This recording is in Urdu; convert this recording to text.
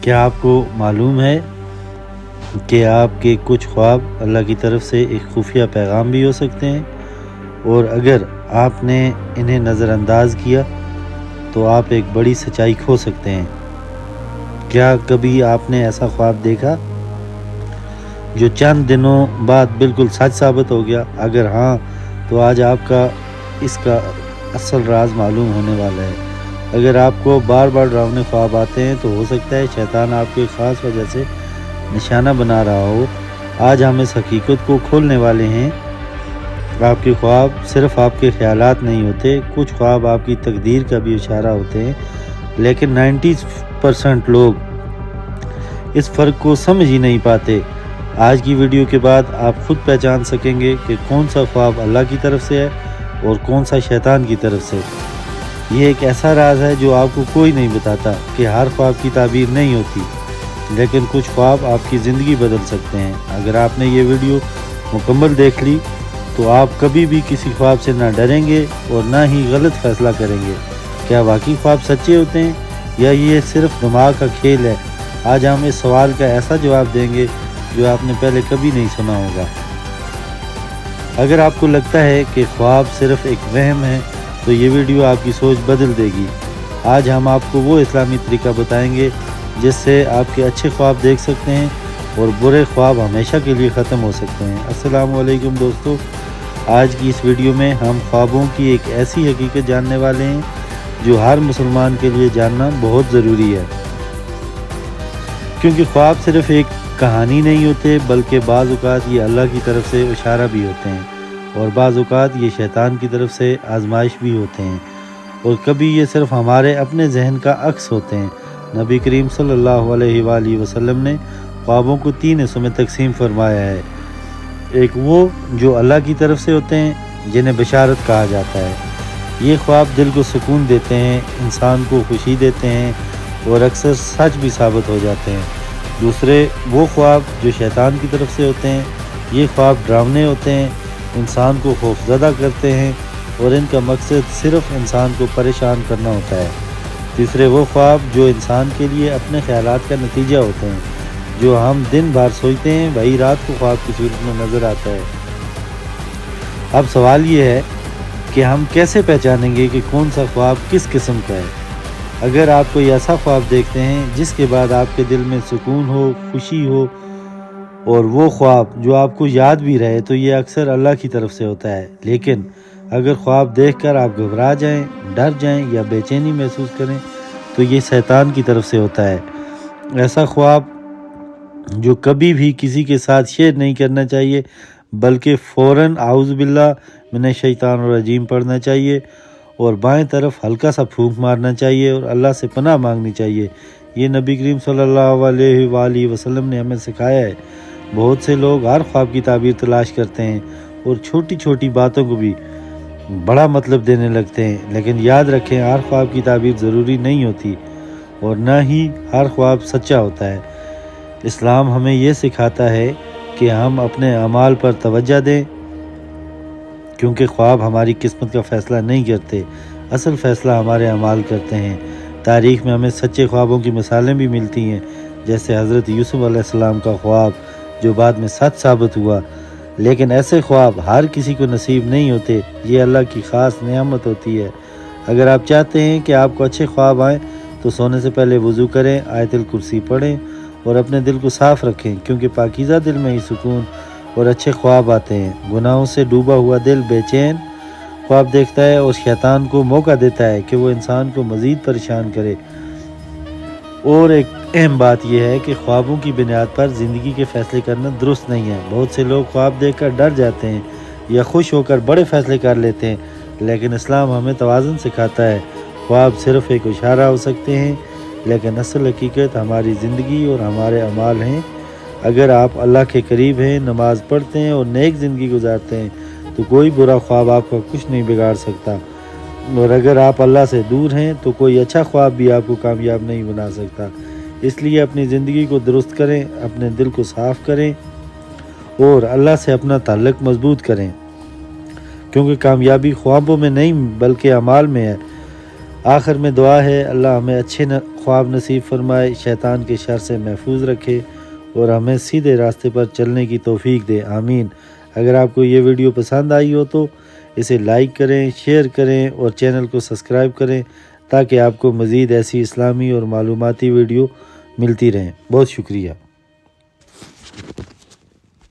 کیا آپ کو معلوم ہے کہ آپ کے کچھ خواب اللہ کی طرف سے ایک خفیہ پیغام بھی ہو سکتے ہیں، اور اگر آپ نے انہیں نظر انداز کیا تو آپ ایک بڑی سچائی کھو سکتے ہیں؟ کیا کبھی آپ نے ایسا خواب دیکھا جو چند دنوں بعد بالکل سچ ثابت ہو گیا؟ اگر ہاں تو آج آپ کا اس کا اصل راز معلوم ہونے والا ہے۔ اگر آپ کو بار بار ڈراؤنے خواب آتے ہیں تو ہو سکتا ہے شیطان آپ کو ایک خاص وجہ سے نشانہ بنا رہا ہو۔ آج ہم اس حقیقت کو کھولنے والے ہیں۔ آپ کے خواب صرف آپ کے خیالات نہیں ہوتے، کچھ خواب آپ کی تقدیر کا بھی اشارہ ہوتے ہیں، لیکن 90% لوگ اس فرق کو سمجھ ہی نہیں پاتے۔ آج کی ویڈیو کے بعد آپ خود پہچان سکیں گے کہ کون سا خواب اللہ کی طرف سے ہے اور کون سا شیطان کی طرف سے۔ یہ ایک ایسا راز ہے جو آپ کو کوئی نہیں بتاتا کہ ہر خواب کی تعبیر نہیں ہوتی، لیکن کچھ خواب آپ کی زندگی بدل سکتے ہیں۔ اگر آپ نے یہ ویڈیو مکمل دیکھ لی تو آپ کبھی بھی کسی خواب سے نہ ڈریں گے اور نہ ہی غلط فیصلہ کریں گے۔ کیا واقعی خواب سچے ہوتے ہیں یا یہ صرف دماغ کا کھیل ہے؟ آج ہم اس سوال کا ایسا جواب دیں گے جو آپ نے پہلے کبھی نہیں سنا ہوگا۔ اگر آپ کو لگتا ہے کہ خواب صرف ایک وہم ہے تو یہ ویڈیو آپ کی سوچ بدل دے گی۔ آج ہم آپ کو وہ اسلامی طریقہ بتائیں گے جس سے آپ کے اچھے خواب دیکھ سکتے ہیں اور برے خواب ہمیشہ کے لیے ختم ہو سکتے ہیں۔ السلام علیکم دوستو، آج کی اس ویڈیو میں ہم خوابوں کی ایک ایسی حقیقت جاننے والے ہیں جو ہر مسلمان کے لیے جاننا بہت ضروری ہے، کیونکہ خواب صرف ایک کہانی نہیں ہوتے بلکہ بعض اوقات یہ اللہ کی طرف سے اشارہ بھی ہوتے ہیں، اور بعض اوقات یہ شیطان کی طرف سے آزمائش بھی ہوتے ہیں، اور کبھی یہ صرف ہمارے اپنے ذہن کا عکس ہوتے ہیں۔ نبی کریم صلی اللہ علیہ وآلہ وسلم نے خوابوں کو 3 حصوں میں تقسیم فرمایا ہے۔ ایک وہ جو اللہ کی طرف سے ہوتے ہیں جنہیں بشارت کہا جاتا ہے۔ یہ خواب دل کو سکون دیتے ہیں، انسان کو خوشی دیتے ہیں اور اکثر سچ بھی ثابت ہو جاتے ہیں۔ دوسرے وہ خواب جو شیطان کی طرف سے ہوتے ہیں۔ یہ خواب ڈراونے ہوتے ہیں، انسان کو خوفزدہ کرتے ہیں اور ان کا مقصد صرف انسان کو پریشان کرنا ہوتا ہے۔ تیسرے وہ خواب جو انسان کے لیے اپنے خیالات کا نتیجہ ہوتے ہیں، جو ہم دن بھر سوچتے ہیں وہی رات کو خواب کی صورت میں نظر آتا ہے۔ اب سوال یہ ہے کہ ہم کیسے پہچانیں گے کہ کون سا خواب کس قسم کا ہے؟ اگر آپ کوئی ایسا خواب دیکھتے ہیں جس کے بعد آپ کے دل میں سکون ہو، خوشی ہو، اور وہ خواب جو آپ کو یاد بھی رہے، تو یہ اکثر اللہ کی طرف سے ہوتا ہے۔ لیکن اگر خواب دیکھ کر آپ گھبرا جائیں، ڈر جائیں یا بے چینی محسوس کریں تو یہ شیطان کی طرف سے ہوتا ہے۔ ایسا خواب جو کبھی بھی کسی کے ساتھ شیئر نہیں کرنا چاہیے، بلکہ فوراً اعوذ باللہ من الشیطان الرجیم پڑھنا چاہیے اور بائیں طرف ہلکا سا پھونک مارنا چاہیے اور اللہ سے پناہ مانگنی چاہیے۔ یہ نبی کریم صلی اللہ علیہ وآلہ وسلم نے ہمیں سکھایا ہے۔ بہت سے لوگ ہر خواب کی تعبیر تلاش کرتے ہیں اور چھوٹی چھوٹی باتوں کو بھی بڑا مطلب دینے لگتے ہیں، لیکن یاد رکھیں ہر خواب کی تعبیر ضروری نہیں ہوتی اور نہ ہی ہر خواب سچا ہوتا ہے۔ اسلام ہمیں یہ سکھاتا ہے کہ ہم اپنے اعمال پر توجہ دیں، کیونکہ خواب ہماری قسمت کا فیصلہ نہیں کرتے، اصل فیصلہ ہمارے اعمال کرتے ہیں۔ تاریخ میں ہمیں سچے خوابوں کی مثالیں بھی ملتی ہیں، جیسے حضرت یوسف علیہ السلام کا خواب جو بعد میں سچ ثابت ہوا۔ لیکن ایسے خواب ہر کسی کو نصیب نہیں ہوتے، یہ اللہ کی خاص نعمت ہوتی ہے۔ اگر آپ چاہتے ہیں کہ آپ کو اچھے خواب آئیں تو سونے سے پہلے وضو کریں، آیت الکرسی پڑھیں اور اپنے دل کو صاف رکھیں، کیونکہ پاکیزہ دل میں ہی سکون اور اچھے خواب آتے ہیں۔ گناہوں سے ڈوبا ہوا دل بے چین خواب دیکھتا ہے اور شیطان کو موقع دیتا ہے کہ وہ انسان کو مزید پریشان کرے۔ اور ایک اہم بات یہ ہے کہ خوابوں کی بنیاد پر زندگی کے فیصلے کرنا درست نہیں ہے۔ بہت سے لوگ خواب دیکھ کر ڈر جاتے ہیں یا خوش ہو کر بڑے فیصلے کر لیتے ہیں، لیکن اسلام ہمیں توازن سکھاتا ہے۔ خواب صرف ایک اشارہ ہو سکتے ہیں، لیکن اصل حقیقت ہماری زندگی اور ہمارے اعمال ہیں۔ اگر آپ اللہ کے قریب ہیں، نماز پڑھتے ہیں اور نیک زندگی گزارتے ہیں تو کوئی برا خواب آپ کا کچھ نہیں بگاڑ سکتا، اور اگر آپ اللہ سے دور ہیں تو کوئی اچھا خواب بھی آپ کو کامیاب نہیں بنا سکتا۔ اس لیے اپنی زندگی کو درست کریں، اپنے دل کو صاف کریں اور اللہ سے اپنا تعلق مضبوط کریں، کیونکہ کامیابی خوابوں میں نہیں بلکہ اعمال میں ہے۔ آخر میں دعا ہے اللہ ہمیں اچھے خواب نصیب فرمائے، شیطان کے شر سے محفوظ رکھے اور ہمیں سیدھے راستے پر چلنے کی توفیق دے، آمین۔ اگر آپ کو یہ ویڈیو پسند آئی ہو تو اسے لائک کریں، شیئر کریں اور چینل کو سبسکرائب کریں تاکہ آپ کو مزید ایسی اسلامی اور معلوماتی ویڈیو ملتی رہیں۔ بہت شکریہ۔